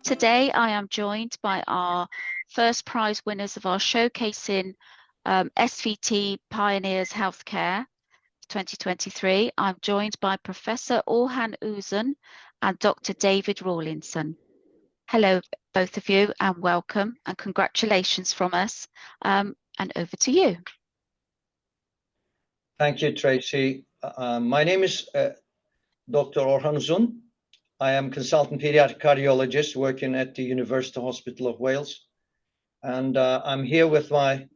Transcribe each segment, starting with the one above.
Today, I am joined by our first prize winners of our Showcasing SVT Pioneers Healthcare 2023. I'm joined by Professor Orhan Uzun and Dr. David Rawlinson. Hello, both of you, and welcome and congratulations from us. And over to you. Thank you, Tracy. My name is Dr. Orhan Uzun. I am consultant pediatric cardiologist working at the University Hospital of Wales. And I'm here with my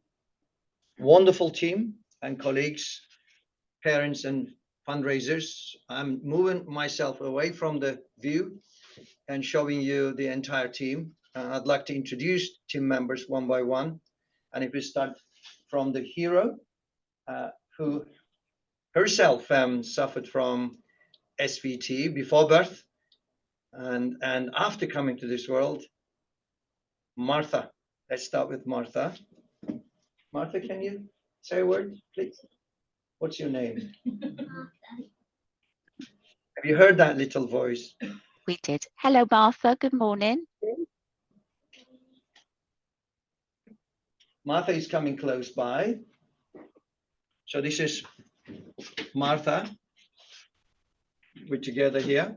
wonderful team and colleagues, parents and fundraisers. I'm moving myself away from the view and showing you the entire team. I'd like to introduce team members one by one. And if we start from the hero, who herself suffered from SVT before birth and after coming to this world, Martha. Let's start with Martha. Martha, can you say a word, please? What's your name? Have you heard that little voice? We did. Hello, Martha. Good morning. Martha is coming close by. So this is Martha. We're together here.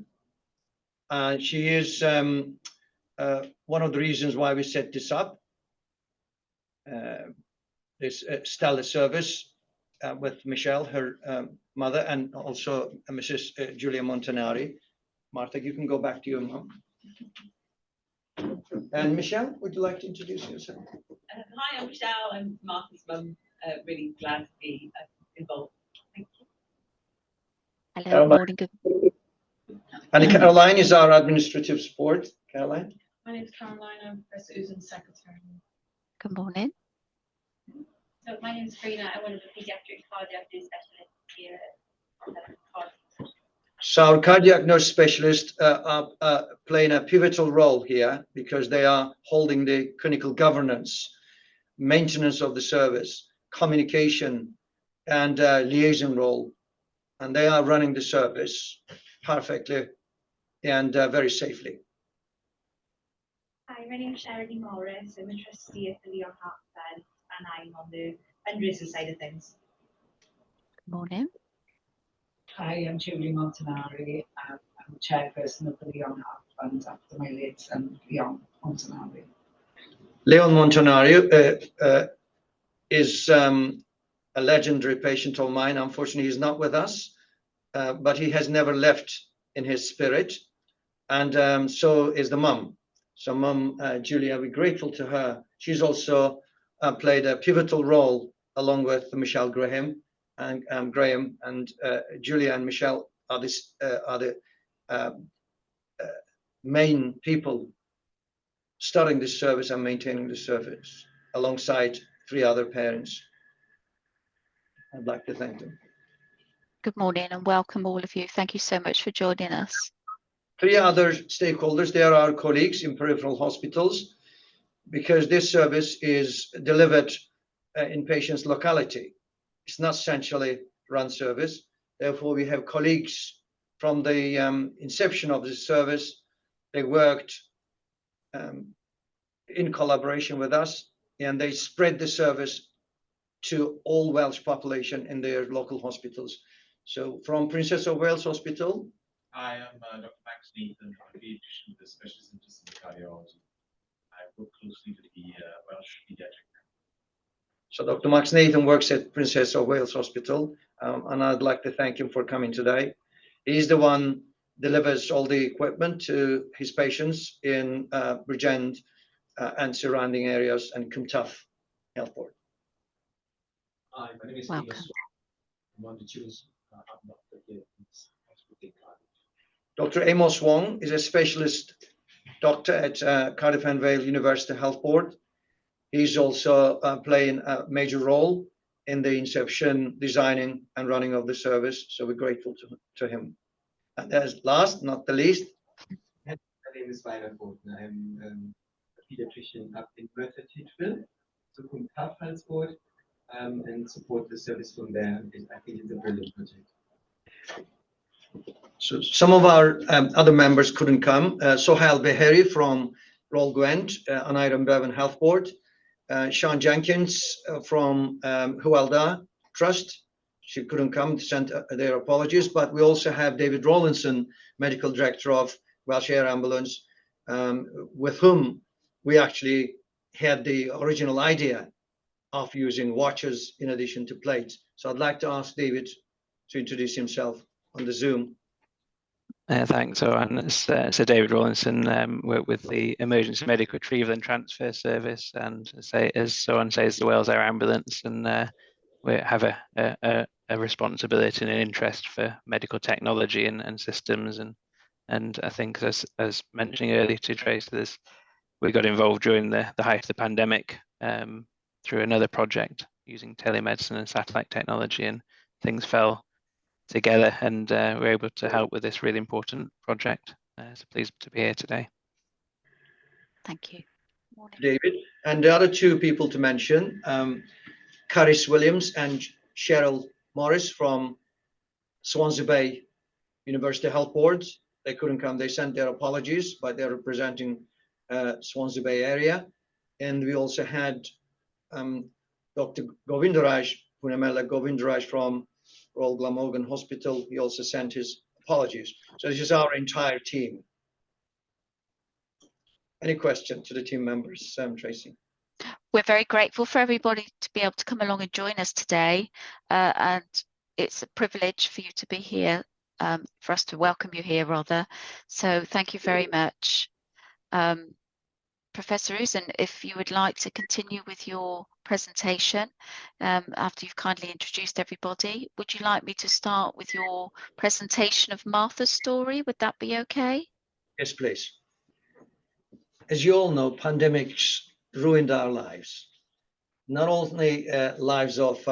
She is one of the reasons why we set this up, this stellar service with Michelle, her mother, and also Mrs. Julia Montanari. Martha, you can go back to your mom. And Michelle, would you like to introduce yourself? Hi, I'm Michelle. I'm Martha's mum. Really glad to be involved. Thank you. Hello, morning. Good. And Caroline is our administrative support. Caroline? My name is Caroline. I'm Professor Uzun's secretary. Good morning. So my name is Frida. I'm one of the pediatric cardiac nurse specialists here at Cardiff. So our cardiac nurse specialists are playing a pivotal role here because they are holding the clinical governance, maintenance of the service, communication, and liaison role. And they are running the service perfectly and very safely. Hi, my name is Charity Morris. I'm a trustee at the Leon Heart Fund and I'm on the fundraising side of things. Good morning. Hi, I'm Julie Montanari. I'm chairperson of the Leon Heart Fund after my late son, Leon Montanari. Leon Montanari is a legendary patient of mine. Unfortunately, he's not with us, but he has never left in his spirit. And so is the mum. So mum, Julia, we're grateful to her. She's also played a pivotal role along with Michelle Graham and Graham and Julia and Michelle are the main people starting this service and maintaining the service alongside 3 other parents. I'd like to thank them. Good morning and welcome all of you. Thank you so much for joining us. 3 other stakeholders, they are our colleagues in peripheral hospitals because this service is delivered in patients' locality. It's not centrally run service. Therefore, we have colleagues from the inception of this service. They worked in collaboration with us and they spread the service to all Welsh population in their local hospitals. So from Princess of Wales Hospital. Hi, I'm Dr. Max Nathan, I'm a pediatrician with a specialist interest in cardiology. I work closely with the Welsh Pediatric. So Dr. Max Nathan works at Princess of Wales Hospital, and I'd like to thank him for coming today. He's the one delivers all the equipment to his patients in Bridgend and surrounding areas and Cwmtaf Health Board. Hi, my name is Welcome. Amos. I'm one of the tutors. I'm Dr. here in this hospital. Dr. Amos Wong is a specialist doctor at Cardiff and Vale University Health Board. He's also playing a major role in the inception, designing and running of the service. So we're grateful to him. And as last, not the least. My name is Rainer Boden. I'm a pediatrician up in Merthyr Tydfil, so Cwmtaf Health Board, and support the service from there. I think it's a brilliant project. So some of our other members couldn't come. Sohail Beheri from Roll Gwent, Aneurin Bevan Health Board, Sean Jenkins from Huelda Trust. She couldn't come, to send their apologies, but we also have David Rawlinson, Medical Director of Welsh Air Ambulance, with whom we actually had the original idea of using watches in addition to plates. So I'd like to ask David to introduce himself on the Zoom. Thanks, Oran. So David Rawlinson, work with the Emergency Medical Retrieval and Transfer Service, and as Oran says, the Wales Air Ambulance, and we have a responsibility and an interest for medical technology and systems, and I think as mentioning earlier to Trace, we got involved during the height of the pandemic through another project using telemedicine and satellite technology, and things fell together, and we're able to help with this really important project. So pleased to be here today. Thank you. Morning. David. And the other two people to mention, Caris Williams and Cheryl Morris from Swansea Bay University Health Board. They couldn't come, they sent their apologies, but they're representing Swansea Bay area. And we also had Dr. Govindaraj, Punamela Govindaraj from Royal Glamorgan Hospital. He also sent his apologies. So this is our entire team. Any question to the team members, Tracy? We're very grateful for everybody to be able to come along and join us today, and it's a privilege for you to be here, for us to welcome you here rather. So thank you very much. Professor Uzun, if you would like to continue with your presentation after you've kindly introduced everybody, would you like me to start with your presentation of Martha's story? Would that be okay? Yes, please. As you all know, pandemics ruined our lives. Not only lives of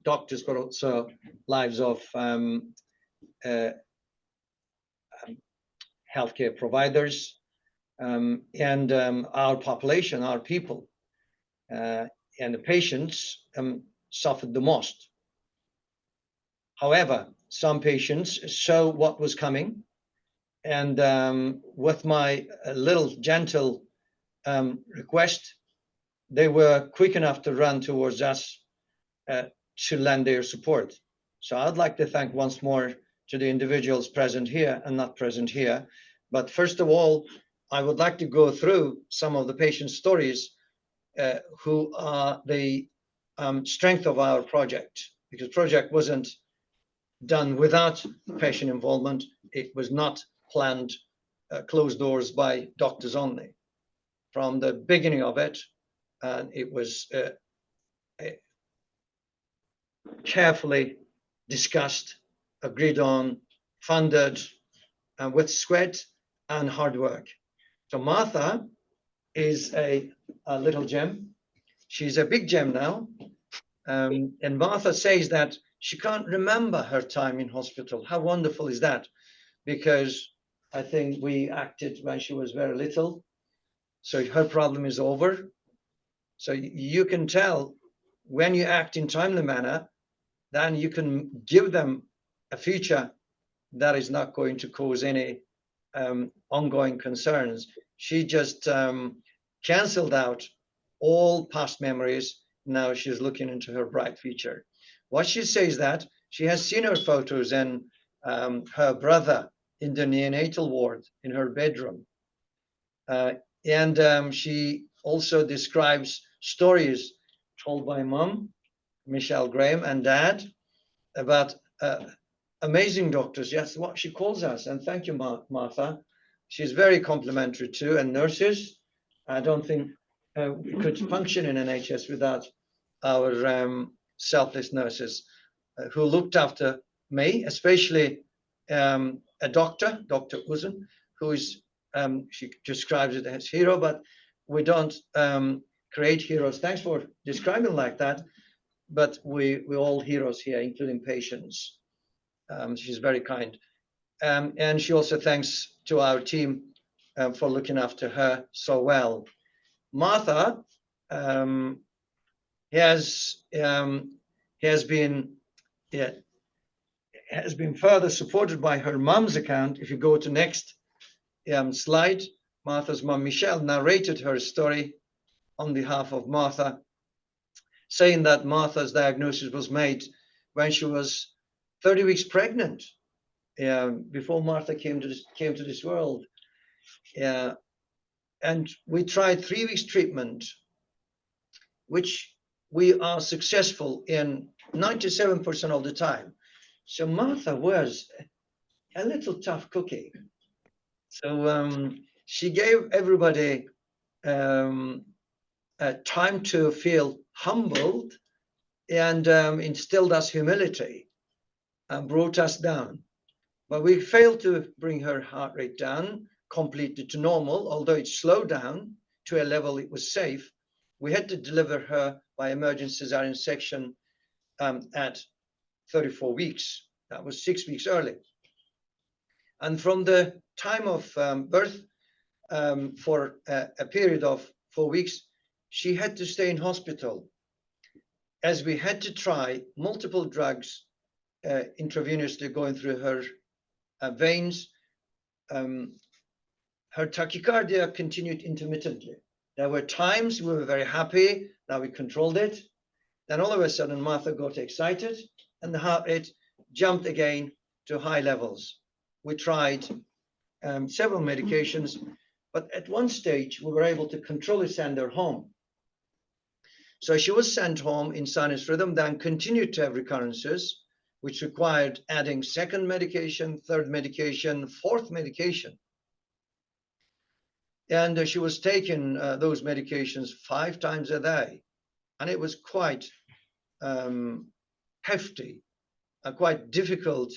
doctors, but also lives of healthcare providers, and our population, our people, and the patients suffered the most. However, some patients saw what was coming, and with my little gentle request, they were quick enough to run towards us to lend their support. So I'd like to thank once more to the individuals present here and not present here. But first of all, I would like to go through some of the patient stories who are the strength of our project, because project wasn't done without patient involvement. It was not planned closed doors by doctors only. From the beginning of it, it was carefully discussed, agreed on, funded, with sweat and hard work. So Martha is a little gem. She's a big gem now. And Martha says that she can't remember her time in hospital. How wonderful is that? Because I think we acted when she was very little. So her problem is over. So you can tell when you act in timely manner, then you can give them a future that is not going to cause any ongoing concerns. She just canceled out all past memories. Now she's looking into her bright future. What she says that she has seen her photos and her brother in the neonatal ward in her bedroom. And she also describes stories told by mom, Michelle Graham, and dad about amazing doctors. Yes, what she calls us. And thank you, Martha. She's very complimentary too, and nurses. I don't think we could function in NHS without our selfless nurses who looked after me, especially a doctor, Dr. Uzun, who is, she describes it as hero, but we don't create heroes. Thanks for describing like that. But we're all heroes here, including patients. She's very kind. And she also thanks to our team for looking after her so well. Martha has been further supported by her mom's account. If you go to next slide, Martha's mom, Michelle, narrated her story on behalf of Martha, saying that Martha's diagnosis was made when she was 30 weeks pregnant, before Martha came to this world. And we tried 3 weeks treatment, which we are successful in 97% of the time. So Martha was a little tough cookie. So she gave everybody time to feel humbled, and instilled us humility and brought us down. But we failed to bring her heart rate down completely to normal, although it slowed down to a level it was safe. We had to deliver her by emergency cesarean section at 34 weeks. That was 6 weeks early. And from the time of birth, for a period of 4 weeks, she had to stay in hospital, as we had to try multiple drugs intravenously going through her veins. Her tachycardia continued intermittently. There were times we were very happy that we controlled it. Then all of a sudden, Martha got excited and the heart rate jumped again to high levels. We tried several medications, but at one stage we were able to control it, send her home. So she was sent home in sinus rhythm, then continued to have recurrences, which required adding second medication, third medication, fourth medication. And she was taking those medications 5 times a day. And it was quite hefty, quite difficult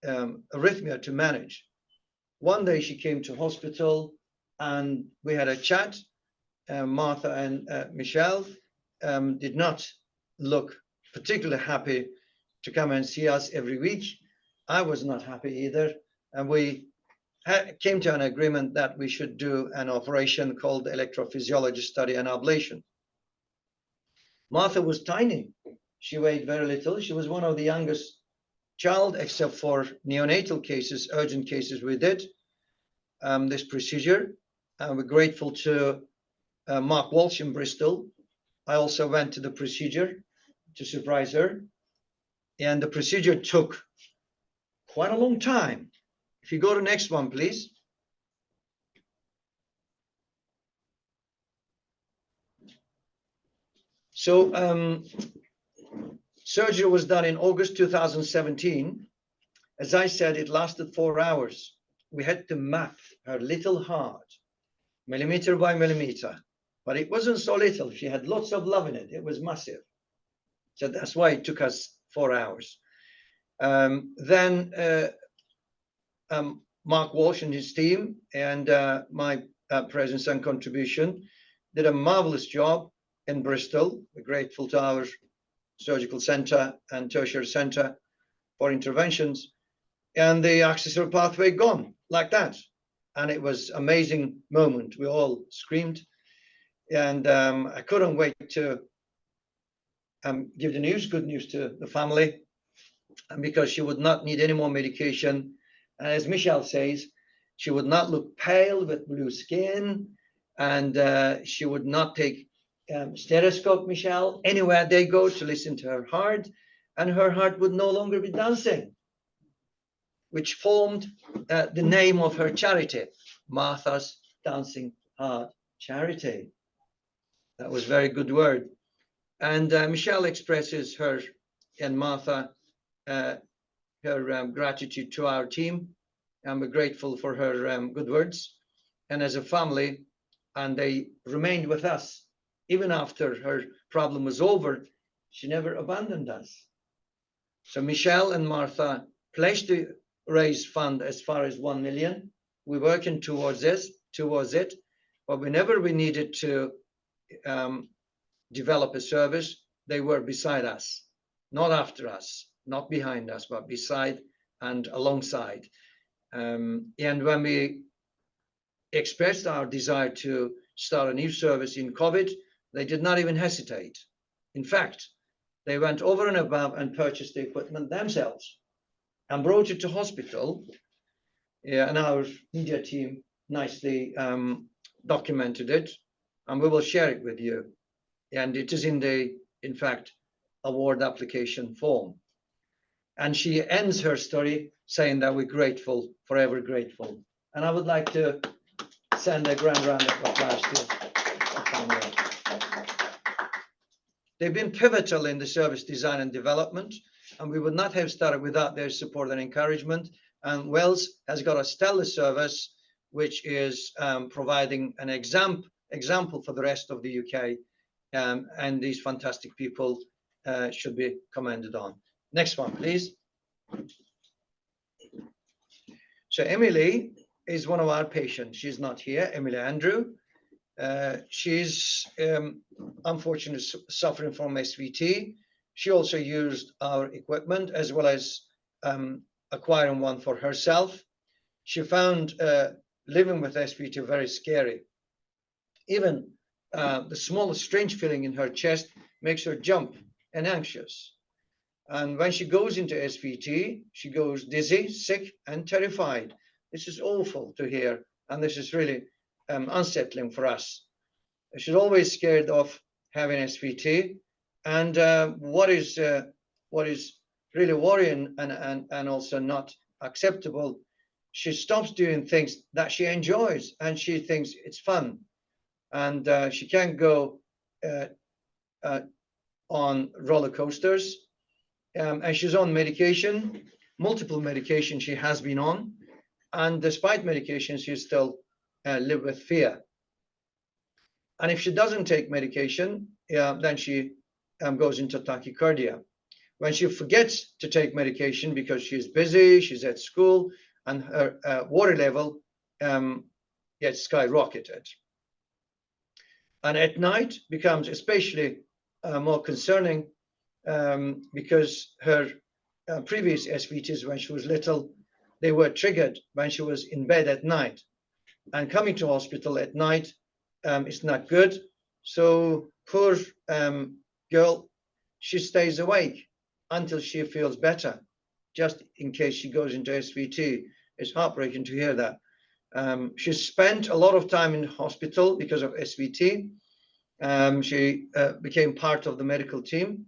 arrhythmia to manage. One day she came to hospital and we had a chat. Martha and Michelle did not look particularly happy to come and see us every week. I was not happy either. And we came to an agreement that we should do an operation called electrophysiology study and ablation. Martha was tiny. She weighed very little. She was one of the youngest child, except for neonatal cases, urgent cases we did this procedure. And we're grateful to Mark Walsh in Bristol. I also went to the procedure to surprise her. And the procedure took quite a long time. If you go to next one, please. So surgery was done in August 2017. As I said, it lasted 4 hours. We had to map her little heart, millimeter by millimeter. But it wasn't so little. She had lots of love in it. It was massive. So that's why it took us 4 hours. Then Mark Walsh and his team and my presence and contribution did a marvelous job in Bristol. We're grateful to our surgical center and tertiary center for interventions. And the accessory pathway gone like that. And it was an amazing moment. We all screamed. And I couldn't wait to give the news, good news to the family, and because she would not need any more medication. And as Michelle says, she would not look pale with blue skin, and she would not take stethoscope, Michelle, anywhere they go to listen to her heart, and her heart would no longer be dancing, which formed the name of her charity, Martha's Dancing Heart Charity. That was a very good word. And Michelle expresses her and Martha her gratitude to our team, and we're grateful for her good words. And as a family, and they remained with us even after her problem was over. She never abandoned us. So Michelle and Martha pledged to raise fund as far as 1 million. We're working towards it, but whenever we needed to develop a service, they were beside us, not after us, not behind us, but beside and alongside. And when we expressed our desire to start a new service in COVID, they did not even hesitate. In fact, they went over and above and purchased the equipment themselves and brought it to hospital. And our media team nicely documented it, and we will share it with you. And it is in fact, award application form. And she ends her story saying that we're grateful, forever grateful. And I would like to send a grand round of applause to the family. They've been pivotal in the service design and development, and we would not have started without their support and encouragement. And Wells has got a stellar service, which is providing an example for the rest of the UK. And these fantastic people should be commended on. Next one, please. So Emily is one of our patients. She's not here, Emily Andrew. She's unfortunately suffering from SVT. She also used our equipment as well as acquiring one for herself. She found living with SVT very scary. Even the smallest strange feeling in her chest makes her jump and anxious. And when she goes into SVT, she goes dizzy, sick, and terrified. This is awful to hear, and this is really unsettling for us. She's always scared of having SVT, and what is really worrying and also not acceptable, she stops doing things that she enjoys and she thinks it's fun, and she can't go on roller coasters, and she's on medication, multiple medications she has been on, and despite medication, she still live with fear. And if she doesn't take medication, then she goes into tachycardia. When she forgets to take medication because she's busy, she's at school, and her water level gets skyrocketed. And at night becomes especially more concerning because her previous SVTs when she was little, they were triggered when she was in bed at night. And coming to hospital at night is not good. So poor girl, she stays awake until she feels better, just in case she goes into SVT. It's heartbreaking to hear that. She spent a lot of time in hospital because of SVT. She became part of the medical team,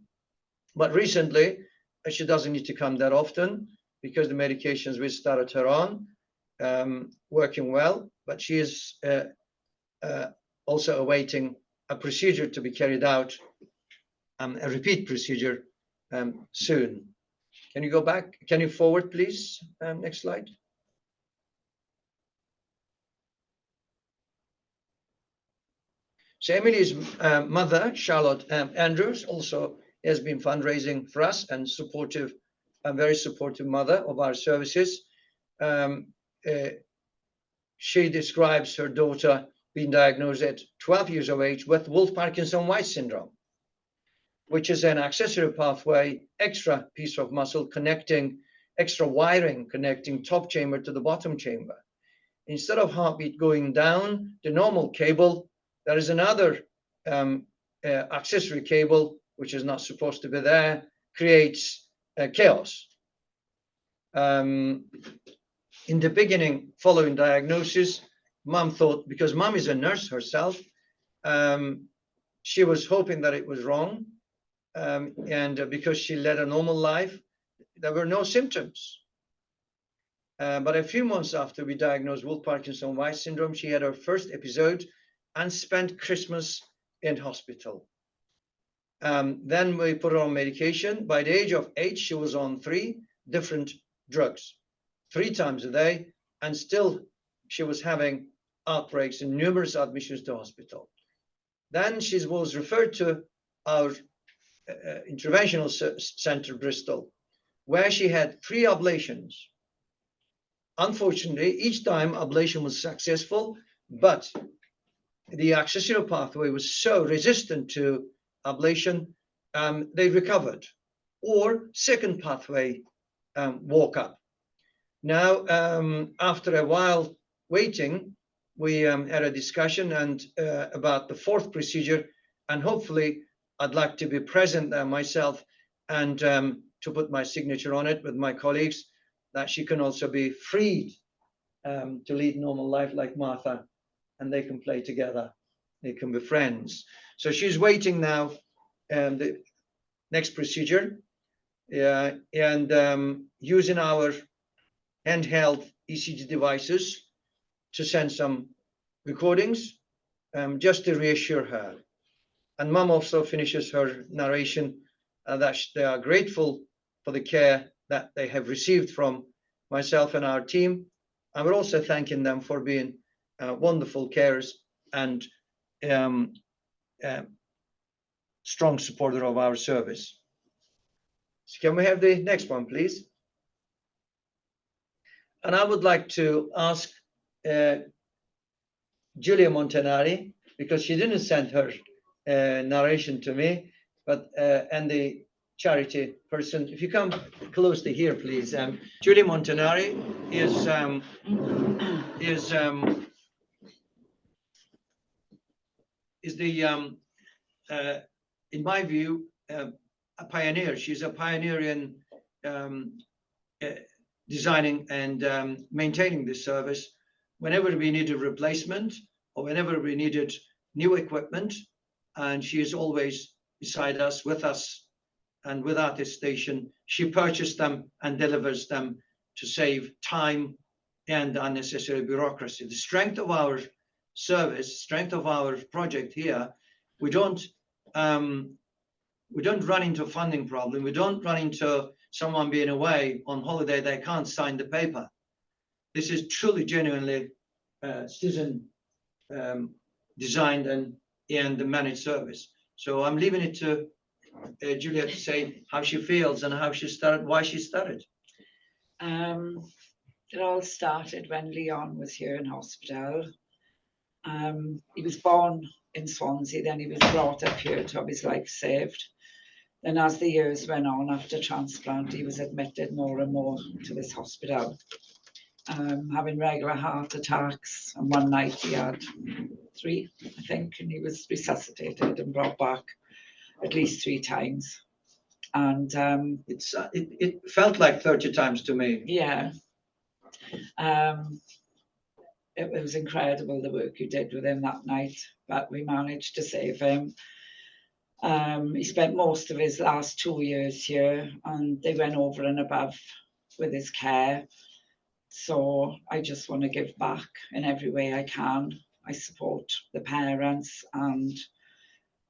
but recently she doesn't need to come that often because the medications we started her on working well, but she is also awaiting a procedure to be carried out, a repeat procedure soon. Can you go back? Can you forward, please? Next slide. So Emily's mother, Charlotte Andrews, also has been fundraising for us and supportive, a very supportive mother of our services. She describes her daughter being diagnosed at 12 years of age with Wolff-Parkinson-White syndrome, which is an accessory pathway, extra piece of muscle connecting, extra wiring connecting top chamber to the bottom chamber. Instead of heartbeat going down the normal cable, there is another accessory cable, which is not supposed to be there, creates chaos. In the beginning, following diagnosis, mom thought, because mom is a nurse herself, she was hoping that it was wrong. And because she led a normal life, there were no symptoms. But a few months after we diagnosed Wolff-Parkinson-White syndrome, she had her first episode and spent Christmas in hospital. Then we put her on medication. By the age of 8, she was on 3 different drugs, 3 times a day, and still she was having outbreaks and numerous admissions to hospital. Then she was referred to our interventional center, Bristol, where she had 3 ablations. Unfortunately, each time ablation was successful, but the accessory pathway was so resistant to ablation, they recovered, or second pathway woke up. Now, after a while waiting, we had a discussion and about the 4th procedure, and hopefully I'd like to be present there myself and to put my signature on it with my colleagues, that she can also be freed to lead normal life like Martha, and they can play together. They can be friends. So she's waiting now, the next procedure, and using our handheld ECG devices to send some recordings, just to reassure her. And Mum also finishes her narration that they are grateful for the care that they have received from myself and our team. And we're also thanking them for being wonderful carers and strong supporter of our service. So can we have the next one, please? And I would like to ask Julia Montanari, because she didn't send her narration to me, but and the charity person, if you come close to here, please. Julia Montanari is the in my view a pioneer. She's a pioneer in designing and maintaining this service. Whenever we needed replacement or whenever we needed new equipment, and she is always beside us, with us, and with ArtistStation, she purchased them and delivers them to save time and unnecessary bureaucracy. The strength of our service, strength of our project here, we don't run into a funding problem. We don't run into someone being away on holiday, they can't sign the paper. This is truly, genuinely citizen designed and managed service. So I'm leaving it to Julia to say how she feels and how she started, why she started. It all started when Leon was here in hospital. He was born in Swansea, then he was brought up here to have his life saved. Then as the years went on after transplant, he was admitted more and more to this hospital, having regular heart attacks. And one night he had 3, I think, and he was resuscitated and brought back at least 3 times. And it felt like 30 times to me. Yeah. It was incredible the work you did with him that night, but we managed to save him. He spent most of his last 2 years here, and they went over and above with his care. So I just want to give back in every way I can. I support the parents and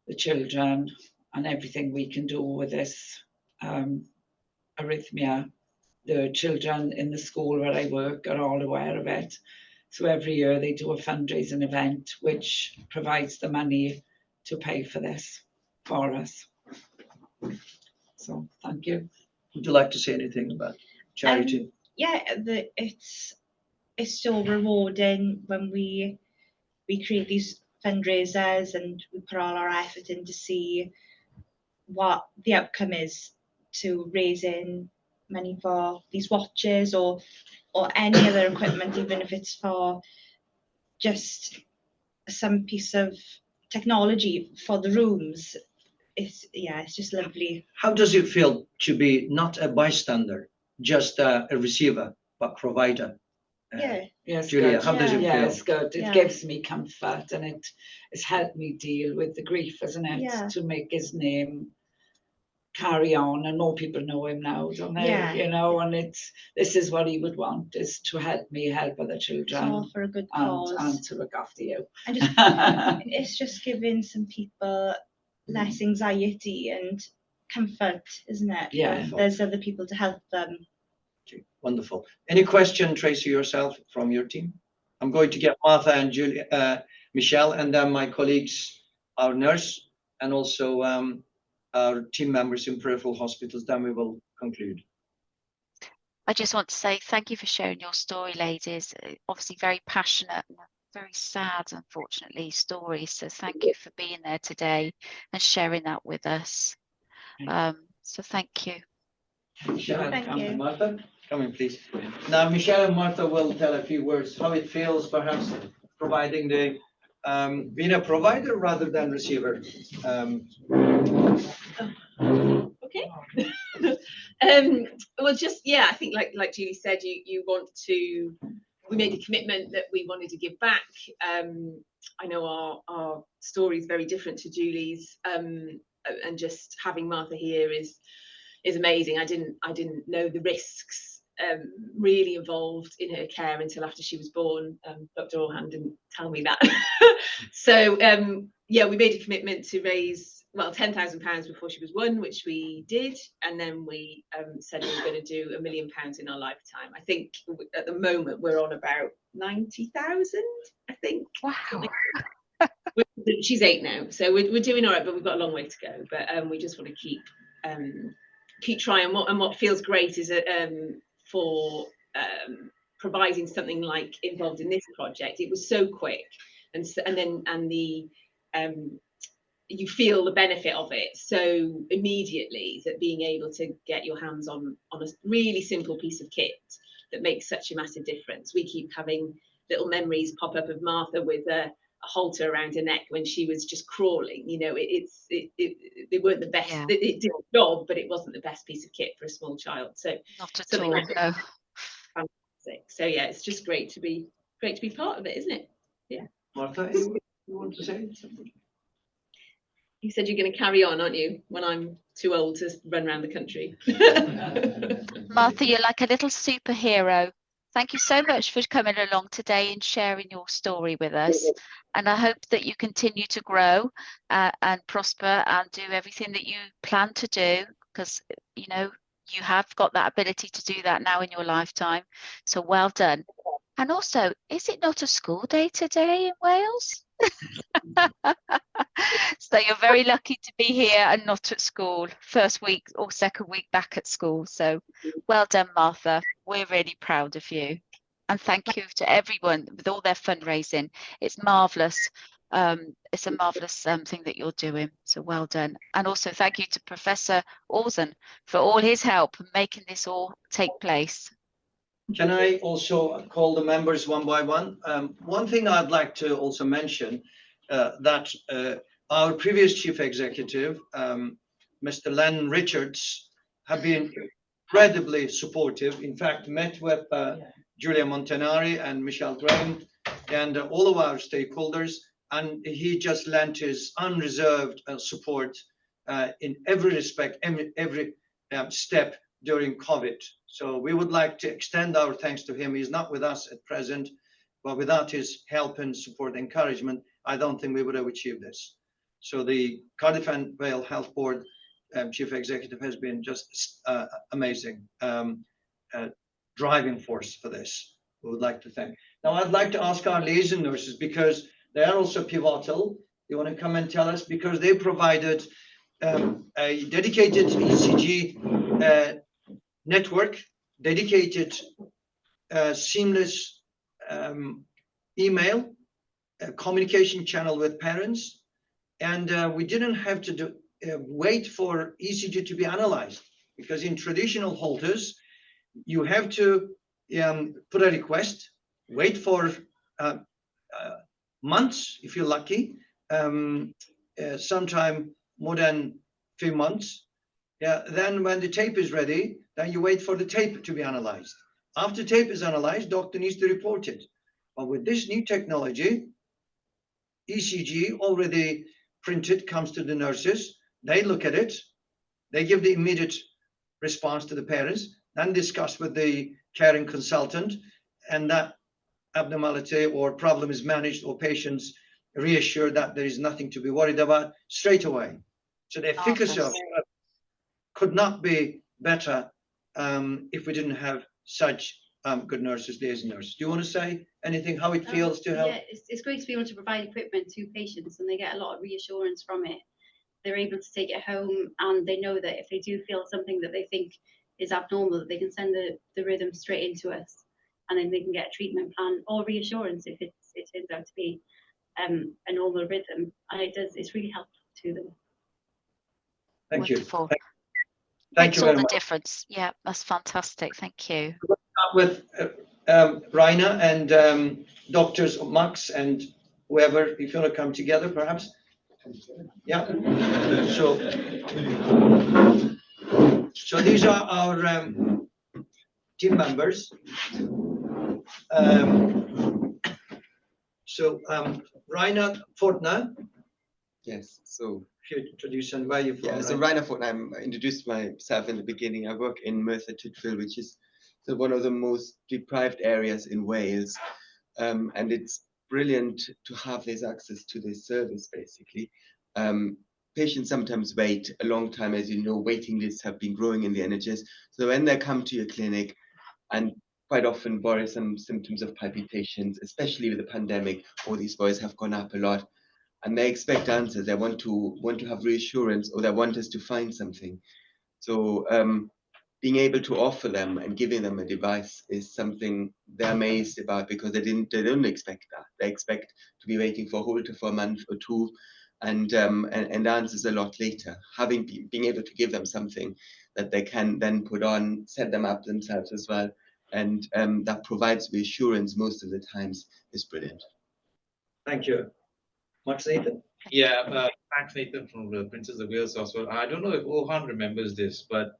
the children and everything we can do with this arrhythmia. The children in the school where I work are all aware of it. So every year they do a fundraising event which provides the money to pay for this for us. So thank you. Would you like to say anything about charity? Yeah, it's so rewarding when we create these fundraisers and we put all our effort in to see what the outcome is, to raising money for these watches or any other equipment, even if it's for just some piece of technology for the rooms. It's just lovely. How does it feel to be not a bystander, just a receiver, but provider? Yes, Julia, good. how does it feel? Yeah, it's good. It gives me comfort, and it's helped me deal with the grief, isn't it? Yeah. To make his name carry on, and more people know him now, don't they? Yeah. You know, and this is what he would want, is to help me help other children. It's all for a good cause. And to look after you. And just, it's just giving some people less anxiety and comfort, isn't it? Yeah. There's other people to help them. Okay, wonderful. Any question, Tracy, yourself from your team? I'm going to get Martha and Julia, Michelle, and then my colleagues, our nurse, and also our team members in peripheral hospitals. Then we will conclude. I just want to say thank you for sharing your story, ladies. Obviously very passionate and very sad, unfortunately, story. So thank you for being there today and sharing that with us. So thank you. Michelle, Thank you. and Martha, come in, please. Now, Michelle and Martha will tell a few words how it feels, perhaps providing the being a provider rather than receiver. Okay. Well, just I think like Julie said, you want to we made a commitment that we wanted to give back. I know our story is very different to Julie's, and just having Martha here is amazing. I didn't know the risks really involved in her care until after she was born. Dr. Orhan didn't tell me that. So yeah, we made a commitment to raise, well, £10,000 before she was 1, which we did, and then we said we were going to do £1 million in our lifetime. I think at the moment we're on about 90,000, I think. Wow. She's 8 now, so we're doing all right, but we've got a long way to go. But we just want to keep trying. And what feels great is for providing something like involved in this project. It was so quick, and you feel the benefit of it so immediately, that being able to get your hands on a really simple piece of kit that makes such a massive difference. We keep having little memories pop up of Martha with a halter around her neck when she was just crawling. You know, they weren't the best. Yeah. It did the job, but it wasn't the best piece of kit for a small child. So Not at something all, like no. fantastic. So yeah, it's just great to be part of it, isn't it? Yeah. Martha, you want to say something? You said you're going to carry on, aren't you, when I'm too old to run around the country? Martha, you're like a little superhero. Thank you so much for coming along today and sharing your story with us. And I hope that you continue to grow and prosper and do everything that you plan to do, because, you know, you have got that ability to do that now in your lifetime. So well done. And also, is it not a school day today in Wales? So you're very lucky to be here and not at school, first week or second week back at school. So well done, Martha. We're really proud of you. And thank you to everyone with all their fundraising. It's marvellous. It's a marvellous thing that you're doing. So well done. And also thank you to Professor Orhan for all his help in making this all take place. Can I also call the members one by one? One thing I'd like to also mention, that our previous chief executive, Mr. Len Richards, have been incredibly supportive. In fact, met with Julia Montanari and Michelle Graham and all of our stakeholders, and he just lent his unreserved support in every respect, every step during COVID. So we would like to extend our thanks to him. He's not with us at present, but without his help and support, encouragement, I don't think we would have achieved this. So the Cardiff and Vale Health Board Chief Executive has been just amazing, driving force for this. We would like to thank. Now I'd like to ask our liaison nurses, because they are also pivotal. You want to come and tell us, because they provided a dedicated ECG network, dedicated seamless email communication channel with parents, and we didn't have to wait for ECG to be analyzed, because in traditional Holters you have to put a request, wait for months if you're lucky, sometime more than 3 months. Then when the tape is ready, then you wait for the tape to be analyzed. After tape is analyzed, doctor needs to report it. But with this new technology, ECG already printed comes to the nurses. They look at it. They give the immediate response to the parents, then discuss with the caring consultant, and that abnormality or problem is managed, or patients reassured that there is nothing to be worried about straight away. So the efficacy of it could not be better if we didn't have such good nurses, liaison nurses. Do you want to say anything, how it feels to help? Yeah, it's great to be able to provide equipment to patients, and they get a lot of reassurance from it. They're able to take it home, and they know that if they do feel something that they think is abnormal, that they can send the rhythm straight into us, and then they can get a treatment plan or reassurance if it turns out to be a normal rhythm, and it's really helpful to them. Thank Wonderful. you. Thank Makes you all very the much. difference. Yeah, that's fantastic. Thank you. With Raina and doctors Max and whoever, if you want to come together, perhaps. Yeah. So these are our team members. So, Rainer Fortner, Yes, so if you introduce and where you're from. yeah, so Rainer. Rainer Fortner, I introduced myself in the beginning. I work in Merthyr Tydfil, which is one of the most deprived areas in Wales. And it's brilliant to have this access to this service, basically. Patients sometimes wait a long time, as you know, waiting lists have been growing in the NHS. So when they come to your clinic, and quite often borrow some symptoms of palpitations, especially with the pandemic, all these boys have gone up a lot, and they expect answers. They want to have reassurance, or they want us to find something. So being able to offer them and giving them a device is something they're amazed about, because they don't expect that. They expect to be waiting for Holter for a month or two, and answers a lot later. Being able to give them something that they can then put on, set them up themselves as well, and that provides reassurance most of the times is brilliant. Thank you. Max Nathan. Yeah, Max Nathan from the Princess of Wales Hospital. I don't know if Orhan remembers this, but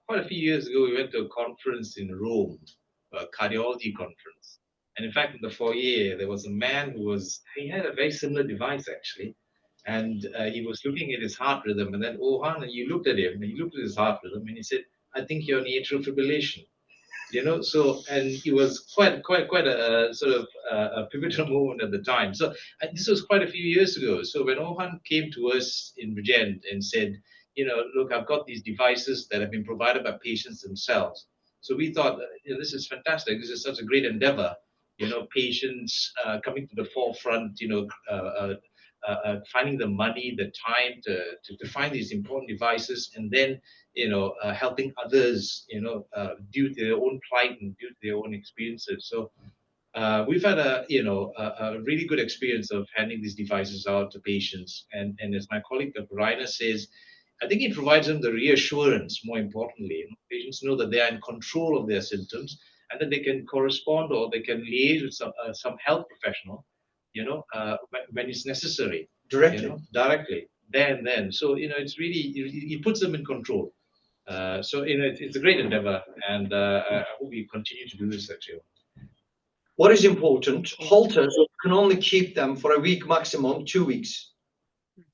quite a few years ago, we went to a conference in Rome, a cardiology conference. And in fact, in the foyer, there was a man he had a very similar device actually. And he was looking at his heart rhythm. And then Orhan, and you looked at him, and he looked at his heart rhythm, and he said, I think you're in atrial fibrillation. So, and it was quite a sort of a pivotal moment at the time. So this was quite a few years ago. So when Orhan came to us in Regent and said, look, I've got these devices that have been provided by patients themselves. So we thought, this is fantastic. This is such a great endeavor. Patients coming to the forefront, finding the money, the time to find these important devices, and then helping others, due to their own plight and due to their own experiences. So we've had a really good experience of handing these devices out to patients, and as my colleague Dr. Rainer says, I think it provides them the reassurance. More importantly, patients know that they are in control of their symptoms, and that they can correspond or they can liaise with some health professional, when it's necessary. Directly, there and then. So it's really it puts them in control. So it's a great endeavor, and I hope we continue to do this actually. What is important, halters can only keep them for a week, maximum 2 weeks.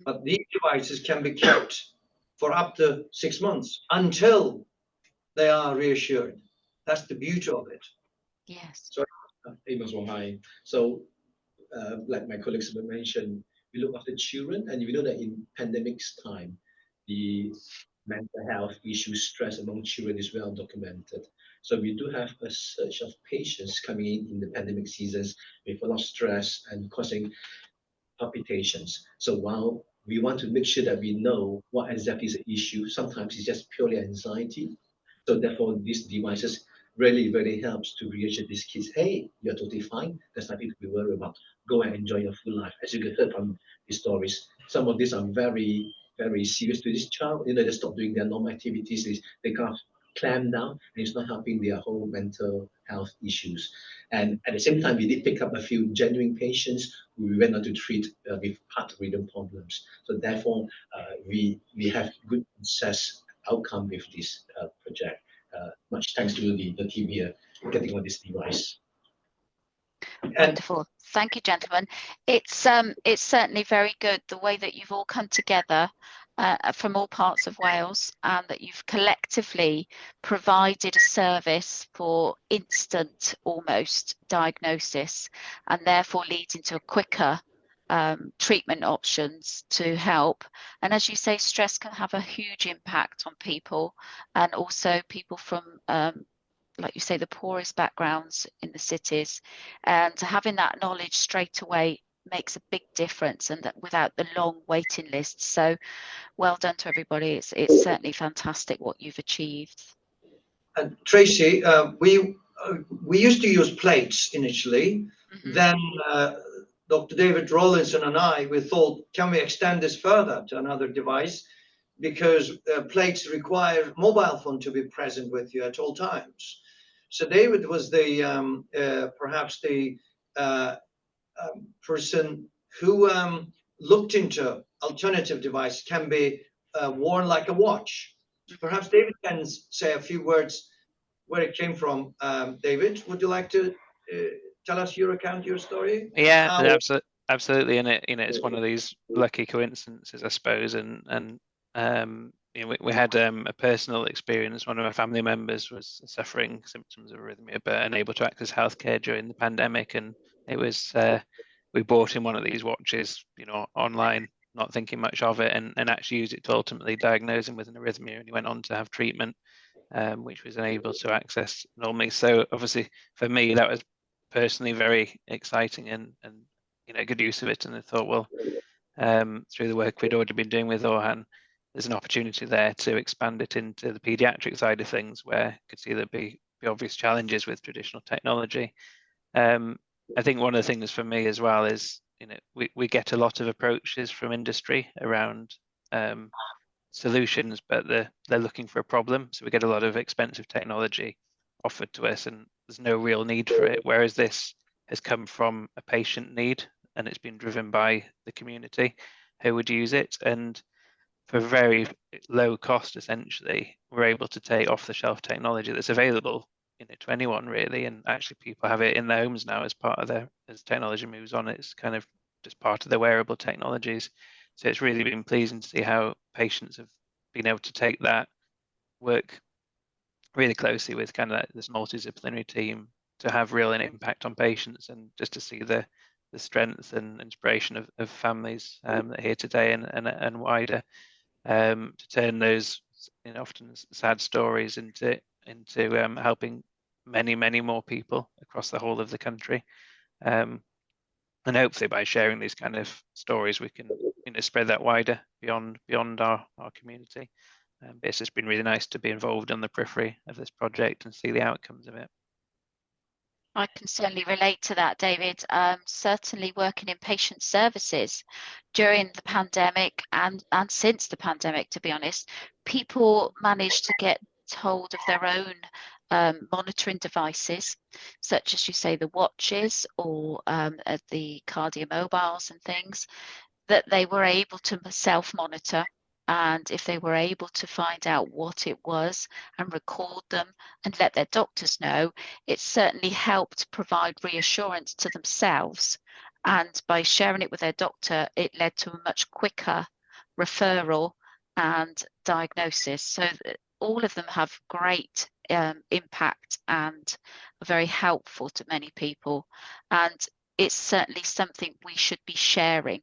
But these devices can be kept for up to 6 months until they are reassured. That's the beauty of it. Yes. So, Amos, well, hi. So, like my colleagues have mentioned, we look after children, and we know that in pandemic's time, the mental health issues, stress among children is well documented. So we do have a surge of patients coming in the pandemic seasons with a lot of stress and causing palpitations. So while we want to make sure that we know what exactly is the issue, sometimes it's just purely anxiety. So therefore, these devices really helps to reassure these kids, hey, you're totally fine. There's nothing to be worried about. Go and enjoy your full life. As you can hear from the stories, some of these are very serious to this child. They stop doing their normal activities. They can't clamp down, and it's not helping their whole mental health issues. And at the same time, we did pick up a few genuine patients who we went on to treat with heart rhythm problems. So therefore, we have good success outcome with this project. Much thanks to the team here getting on this device. Wonderful. Thank you, gentlemen. It's certainly very good the way that you've all come together from all parts of Wales, and that you've collectively provided a service for instant almost diagnosis, and therefore leading to a quicker treatment options to help. And as you say, stress can have a huge impact on people, and also people from like you say, the poorest backgrounds in the cities, and having that knowledge straight away makes a big difference, and that without the long waiting lists. So well done to everybody. It's certainly fantastic what you've achieved. And Tracy, we used to use plates initially. Then Dr. David Rawlinson and we thought, can we extend this further to another device? Because plates require mobile phone to be present with you at all times. So David was the perhaps the person who looked into alternative device can be worn like a watch. Perhaps David can say a few words where it came from. David, would you like to tell us your account, your story? Yeah, How- absolutely, and it's one of these lucky coincidences, I suppose, and we had a personal experience. One of our family members was suffering symptoms of arrhythmia, but unable to access healthcare during the pandemic, and it was we bought him one of these watches, online, not thinking much of it, and actually used it to ultimately diagnose him with an arrhythmia, and he went on to have treatment, which was unable to access normally. So obviously, for me, that was personally very exciting and good use of it. And I thought, well, through the work we'd already been doing with Orhan, there's an opportunity there to expand it into the pediatric side of things, where I could see there'd be obvious challenges with traditional technology. I think one of the things for me as well is, we get a lot of approaches from industry around solutions, but they're looking for a problem. So we get a lot of expensive technology offered to us, and there's no real need for it. Whereas this has come from a patient need, and it's been driven by the community who would use it. And for very low cost, essentially, we're able to take off-the-shelf technology that's available to anyone, really. And actually, people have it in their homes now as part of as technology moves on. It's kind of just part of the wearable technologies. So it's really been pleasing to see how patients have been able to take that, work really closely with kind of this multidisciplinary team to have real impact on patients, and just to see the strength and inspiration of families that are here today and wider, to turn those often sad stories into helping many more people across the whole of the country. And hopefully by sharing these kind of stories, we can spread that wider beyond our community. It's just been really nice to be involved on the periphery of this project and see the outcomes of it. I can certainly relate to that, David. Certainly working in patient services during the pandemic and since the pandemic, to be honest, people managed to get hold of their own monitoring devices, such as, you say, the watches or the cardiomobiles and things, that they were able to self-monitor. And if they were able to find out what it was and record them and let their doctors know, it certainly helped provide reassurance to themselves. And by sharing it with their doctor, it led to a much quicker referral and diagnosis. So all of them have great impact and are very helpful to many people. And it's certainly something we should be sharing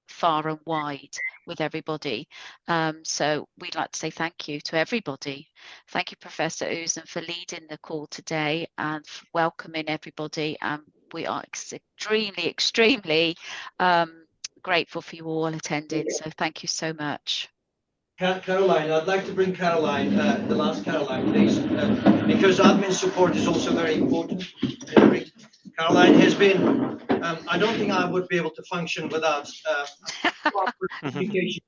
far and wide with everybody. So we'd like to say thank you to everybody. Thank you, Professor Uzun, for leading the call today and welcoming everybody. We are extremely grateful for you all attending. So thank you so much. Caroline, I'd like to bring Caroline, the last Caroline, please, because admin support is also very important. Caroline has been, I don't think I would be able to function without proper communication.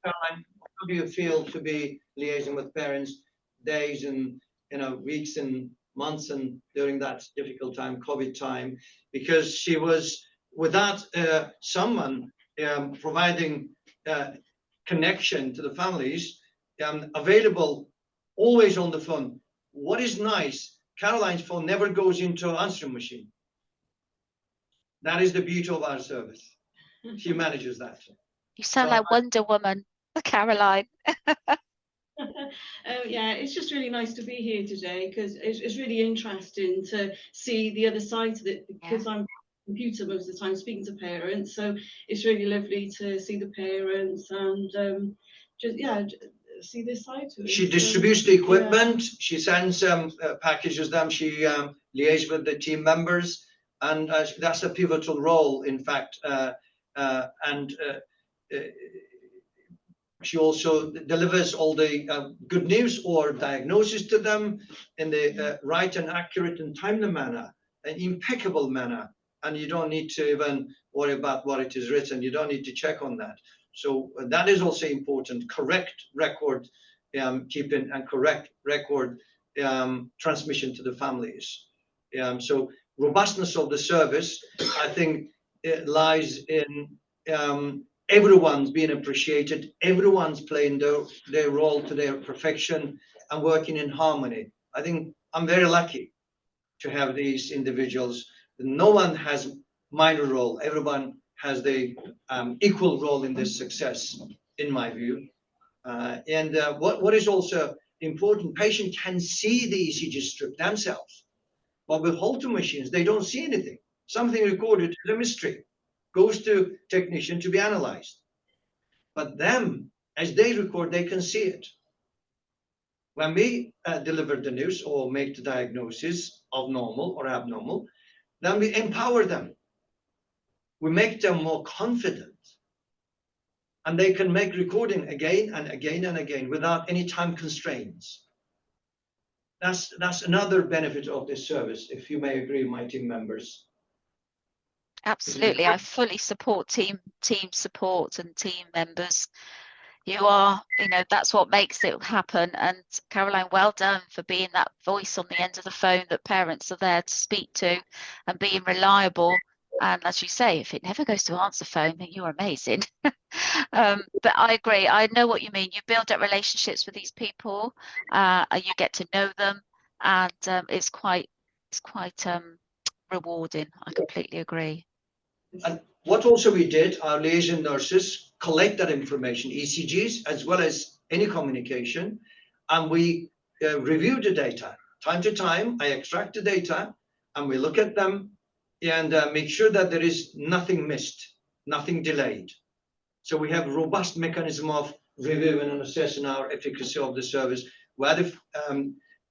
Caroline, how do you feel to be liaising with parents days and weeks and months and during that difficult time, COVID time? Because she was without someone providing connection to the families, available always on the phone. What is nice, Caroline's phone never goes into an answering machine. That is the beauty of our service. She manages that. You sound like Wonder Woman, Caroline. Yeah, it's just really nice to be here today, because it's really interesting to see the other side of it, because I'm on the computer most of the time speaking to parents, so it's really lovely to see the parents and see this side to it. She distributes the equipment, she sends packages them, she liaises with the team members, and that's a pivotal role, in fact, she also delivers all the good news or diagnosis to them in the right and accurate and timely manner, an impeccable manner, and you don't need to even worry about what it is written. You don't need to check on that. So that is also important. Correct record keeping and correct record transmission to the families. So robustness of the service, I think, it lies in everyone's being appreciated, everyone's playing their role to their perfection and working in harmony. I think I'm very lucky to have these individuals. No one has minor role. Everyone has the equal role in this success, in my view. What is also important, patient can see the ECG strip themselves. But with Holter machines, they don't see anything. Something recorded is a mystery, goes to technician to be analyzed. But them, as they record, they can see it. When we deliver the news or make the diagnosis of normal or abnormal, then we empower them. We make them more confident. And they can make recording again and again and again without any time constraints. That's another benefit of this service, if you may agree, my team members. Absolutely, I fully support team support and team members. You are, that's what makes it happen. And Caroline, well done for being that voice on the end of the phone that parents are there to speak to and being reliable. And as you say, if it never goes to answer phone, then you're amazing. But I agree. I know what you mean. You build up relationships with these people, you get to know them, and it's quite rewarding. I completely agree. And what also we did, our liaison nurses collect that information, ECGs, as well as any communication, and we review the data. Time to time, I extract the data, and we look at them and make sure that there is nothing missed, nothing delayed. So we have a robust mechanism of reviewing and assessing our efficacy of the service, where the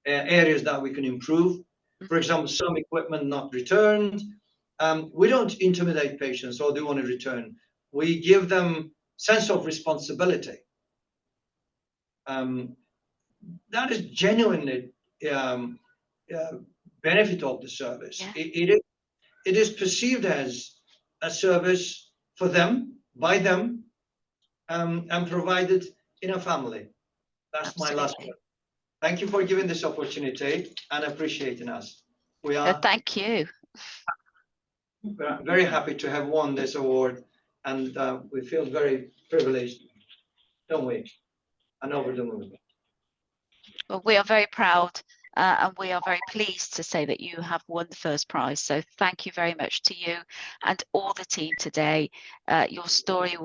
areas that we can improve. For example, some equipment not returned. We don't intimidate patients or they want to return. We give them sense of responsibility. That is genuinely benefit of the service. Yeah. It is perceived as a service for them, by them, and provided in a family. That's Absolutely. My last word. Thank you for giving this opportunity and appreciating us. We are. Thank you. We're very happy to have won this award, and we feel very privileged, don't we? And over the moon. Well, we are very proud, and we are very pleased to say that you have won the first prize. So thank you very much to you and all the team today. Your story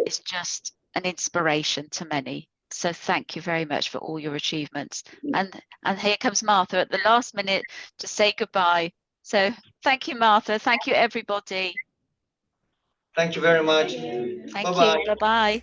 is just an inspiration to many. So thank you very much for all your achievements. And here comes Martha at the last minute to say goodbye. So thank you, Martha. Thank you, everybody. Thank you very much. Thank you. Bye-bye.